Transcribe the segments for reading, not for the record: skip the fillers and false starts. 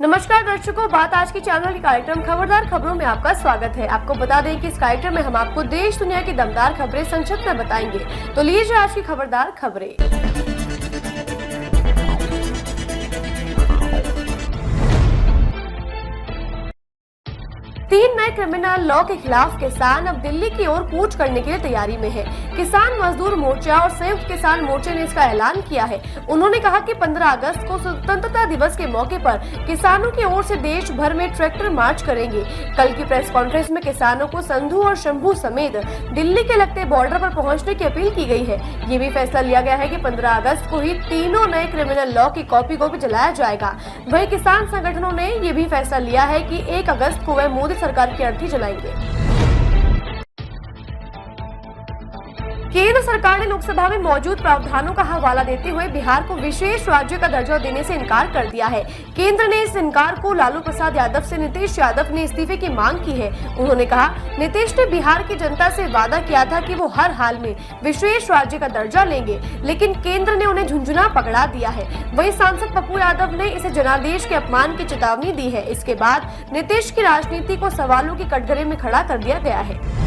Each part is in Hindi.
नमस्कार दर्शकों, बात आज की चैनल के कार्यक्रम खबरदार खबरों में आपका स्वागत है। आपको बता दें कि इस कार्यक्रम में हम आपको देश दुनिया की दमदार खबरें संक्षिप्त में बताएंगे। तो लीजिए आज की खबरदार खबरें। 3 नए क्रिमिनल लॉ के खिलाफ किसान अब दिल्ली की ओर कूच करने के लिए तैयारी में है। किसान मजदूर मोर्चा और संयुक्त किसान मोर्चे ने इसका ऐलान किया है। उन्होंने कहा कि 15 अगस्त को स्वतंत्रता दिवस के मौके पर किसानों की ओर से देश भर में ट्रैक्टर मार्च करेंगे। कल की प्रेस कॉन्फ्रेंस में किसानों को संधू और शंभू समेत दिल्ली के लगते बॉर्डर पर पहुँचने की अपील की गयी है। ये भी फैसला लिया गया है कि 15 अगस्त को ही तीनों नए क्रिमिनल लॉ की कॉपी को भी जलाया जाएगा। वहीं किसान संगठनों ने ये भी फैसला लिया है कि 1 अगस्त को वह मोदी सरकार की अर्थी जलाएंगे। केंद्र सरकार ने लोकसभा में मौजूद प्रावधानों का हवाला देते हुए बिहार को विशेष राज्य का दर्जा देने से इनकार कर दिया है। केंद्र ने इस इनकार को लालू प्रसाद यादव से नीतीश यादव ने इस्तीफे की मांग की है। उन्होंने कहा, नीतीश ने बिहार की जनता से वादा किया था कि वो हर हाल में विशेष राज्य का दर्जा लेंगे, लेकिन केंद्र ने उन्हें झुंझुना पकड़ा दिया है। वहीं सांसद पप्पू यादव ने इसे जनादेश के अपमान की चेतावनी दी है। इसके बाद नीतीश की राजनीति को सवालों की कटघरे में खड़ा कर दिया गया है।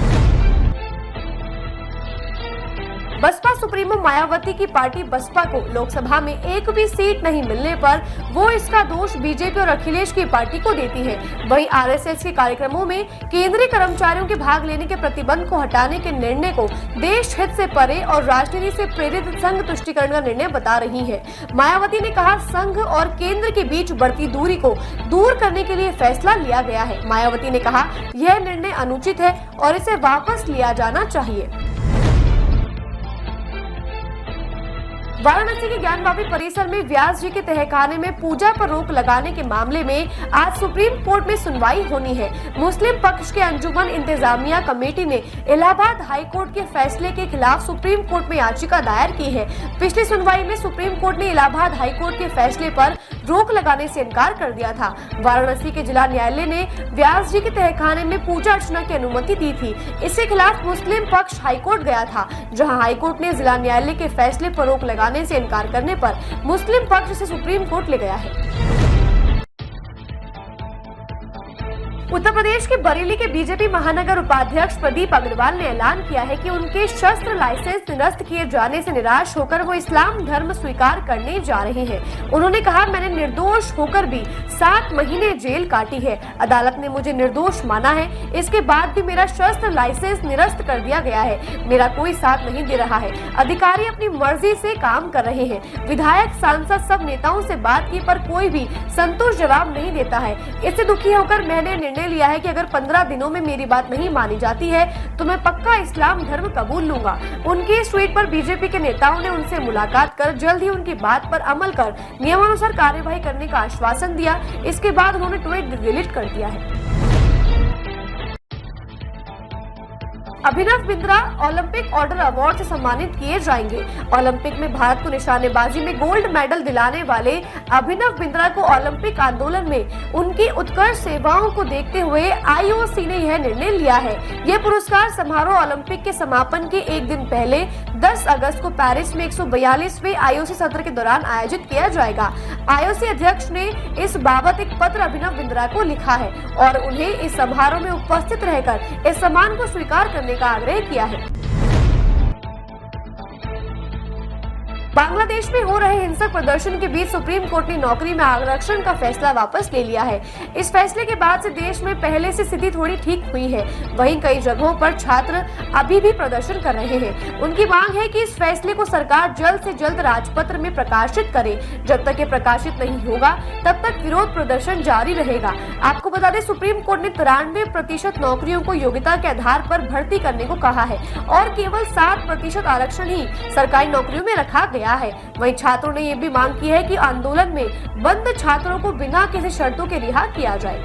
बसपा सुप्रीमो मायावती की पार्टी बसपा को लोकसभा में एक भी सीट नहीं मिलने पर वो इसका दोष बीजेपी और अखिलेश की पार्टी को देती है। वहीं आरएसएस के कार्यक्रमों में केंद्रीय कर्मचारियों के भाग लेने के प्रतिबंध को हटाने के निर्णय को देश हित से परे और राजनीति से प्रेरित संघ तुष्टीकरण का निर्णय बता रही है। मायावती ने कहा, संघ और केंद्र के बीच बढ़ती दूरी को दूर करने के लिए फैसला लिया गया है। मायावती ने कहा, यह निर्णय अनुचित है और इसे वापस लिया जाना चाहिए। वाराणसी के ज्ञानवापी परिसर में व्यास जी के तहखाने में पूजा पर रोक लगाने के मामले में आज सुप्रीम कोर्ट में सुनवाई होनी है। मुस्लिम पक्ष के अंजुमन इंतजामिया कमेटी ने इलाहाबाद हाई कोर्ट के फैसले के खिलाफ सुप्रीम कोर्ट में याचिका दायर की है। पिछली सुनवाई में सुप्रीम कोर्ट ने इलाहाबाद हाई कोर्ट के फैसले पर रोक लगाने से इनकार कर दिया था। वाराणसी के जिला न्यायालय ने व्यास जी के तहखाने में पूजा अर्चना की अनुमति दी थी। इसके खिलाफ मुस्लिम पक्ष हाईकोर्ट गया था, जहां हाईकोर्ट ने जिला न्यायालय के फैसले पर रोक लगाने से इनकार करने पर मुस्लिम पक्ष से सुप्रीम कोर्ट ले गया है। उत्तर प्रदेश के बरेली के बीजेपी महानगर उपाध्यक्ष प्रदीप अग्रवाल ने ऐलान किया है कि उनके शस्त्र लाइसेंस निरस्त किए जाने से निराश होकर वो इस्लाम धर्म स्वीकार करने जा रहे हैं। उन्होंने कहा, मैंने निर्दोष होकर भी 7 महीने जेल काटी है। अदालत ने मुझे निर्दोष माना है। इसके बाद भी मेरा शस्त्र लाइसेंस निरस्त कर दिया गया है। मेरा कोई साथ नहीं दे रहा है। अधिकारी अपनी मर्जी से काम कर रहे हैं। विधायक, सांसद, सब नेताओं से बात की पर कोई भी संतुष्ट जवाब नहीं देता है। इससे दुखी होकर मैंने निर्णय लिया है कि अगर 15 दिनों में मेरी बात नहीं मानी जाती है तो मैं पक्का इस्लाम धर्म कबूल लूंगा। उनके इस ट्वीट पर बीजेपी के नेताओं ने उनसे मुलाकात कर जल्द ही उनकी बात पर अमल कर नियमानुसार कार्यवाही करने का आश्वासन दिया। इसके बाद उन्होंने ट्वीट डिलीट कर दिया है। Abhinav Bindra Olympic order award से सम्मानित किए जाएंगे। ओलंपिक में भारत को निशानेबाजी में गोल्ड मेडल दिलाने वाले अभिनव बिंद्रा को ओलंपिक आंदोलन में उनकी उत्कृष्ट सेवाओं को देखते हुए आईओसी ने यह निर्णय लिया है। यह पुरस्कार समारोह ओलंपिक के समापन के एक दिन पहले 10 अगस्त को पेरिस में 142वें आईओसी सत्र के दौरान आयोजित किया जाएगा। आईओसी अध्यक्ष ने इस बाबत एक पत्र अभिनव बिंद्रा को लिखा है और उन्हें इस समारोह में उपस्थित रहकर इस सम्मान को स्वीकार करने का आग्रह किया है। बांग्लादेश में हो रहे हिंसक प्रदर्शन के बीच सुप्रीम कोर्ट ने नौकरी में आरक्षण का फैसला वापस ले लिया है। इस फैसले के बाद से देश में पहले से स्थिति थोड़ी ठीक हुई है। वहीं कई जगहों पर छात्र अभी भी प्रदर्शन कर रहे हैं। उनकी मांग है कि इस फैसले को सरकार जल्द से जल्द राजपत्र में प्रकाशित करे। जब तक ये प्रकाशित नहीं होगा तब तक विरोध प्रदर्शन जारी रहेगा। आपको बता दें, सुप्रीम कोर्ट ने 93% नौकरियों को योग्यता के आधार पर भर्ती करने को कहा है और केवल 7% आरक्षण ही सरकारी नौकरियों में रखा गया है। वहीं छात्रों ने ये भी मांग की है कि आंदोलन में बंद छात्रों को बिना किसी शर्तों के रिहा किया जाए।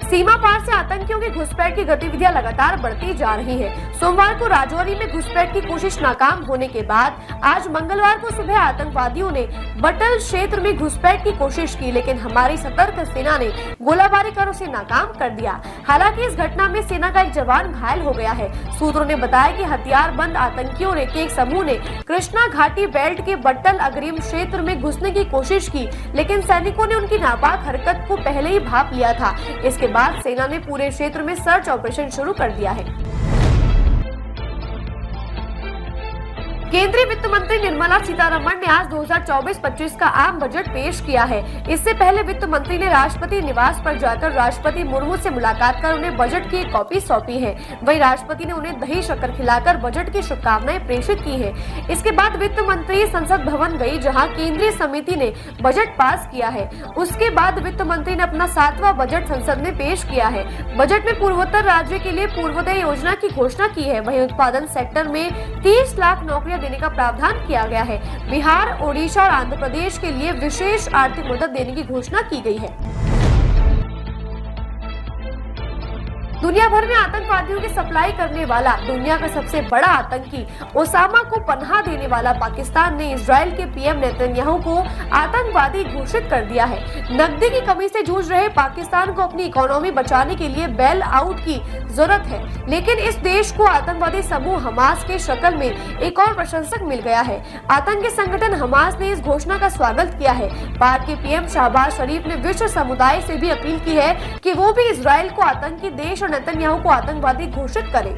सीमा पार से आतंकियों की घुसपैठ की गतिविधियां लगातार बढ़ती जा रही है। सोमवार को राजौरी में घुसपैठ की कोशिश नाकाम होने के बाद आज मंगलवार को सुबह आतंकवादियों ने बटल क्षेत्र में घुसपैठ की कोशिश की, लेकिन हमारी सतर्क सेना ने गोलाबारी कर उसे नाकाम कर दिया। हालांकि इस घटना में सेना का एक जवान घायल हो गया है। सूत्रों ने बताया कि हथियारबंद आतंकियों ने के एक समूह ने कृष्णा घाटी बेल्ट के बट्टल अग्रिम क्षेत्र में घुसने की कोशिश की, लेकिन सैनिकों ने उनकी नापाक हरकत को पहले ही भांप लिया था। इसके बाद सेना ने पूरे क्षेत्र में सर्च ऑपरेशन शुरू कर दिया है। केंद्रीय वित्त मंत्री निर्मला सीतारमण ने आज 2024-25 का आम बजट पेश किया है। इससे पहले वित्त मंत्री ने राष्ट्रपति निवास पर जाकर राष्ट्रपति मुर्मू से मुलाकात कर उन्हें बजट की एक कॉपी सौंपी है। वहीं राष्ट्रपति ने उन्हें दही शक्कर खिलाकर बजट की शुभकामनाएं प्रेषित की है। इसके बाद वित्त मंत्री संसद भवन गई, जहां केंद्रीय समिति ने बजट पास किया है। उसके बाद वित्त मंत्री ने अपना 7वां बजट संसद में पेश किया है। बजट में पूर्वोत्तर राज्य के लिए पूर्वोदय योजना की घोषणा की है। वहीं उत्पादन सेक्टर में 30 लाख नौकरियां देने का प्रावधान किया गया है। बिहार, ओडिशा और आंध्र प्रदेश के लिए विशेष आर्थिक मदद देने की घोषणा की गई है। दुनिया भर में आतंकवादियों की सप्लाई करने वाला दुनिया का सबसे बड़ा आतंकी ओसामा को पनाह देने वाला पाकिस्तान ने इजराइल के पीएम नेतन्याहू को आतंकवादी घोषित कर दिया है। नकदी की कमी से जूझ रहे पाकिस्तान को अपनी इकोनॉमी बचाने के लिए बेल आउट की जरूरत है, लेकिन इस देश को आतंकवादी समूह हमास के शक्ल में एक और प्रशंसक मिल गया है। आतंकी संगठन हमास ने इस घोषणा का स्वागत किया है। पाक के पीएम शहबाज शरीफ ने विश्व समुदाय से भी अपील की है कि वो भी इजराइल को आतंकी देश नेतन्याहू को आतंकवादी घोषित करें।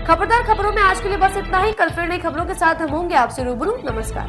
खबरदार खबरों में आज के लिए बस इतना ही। कल फिर नई खबरों के साथ हम होंगे आपसे रूबरू। नमस्कार।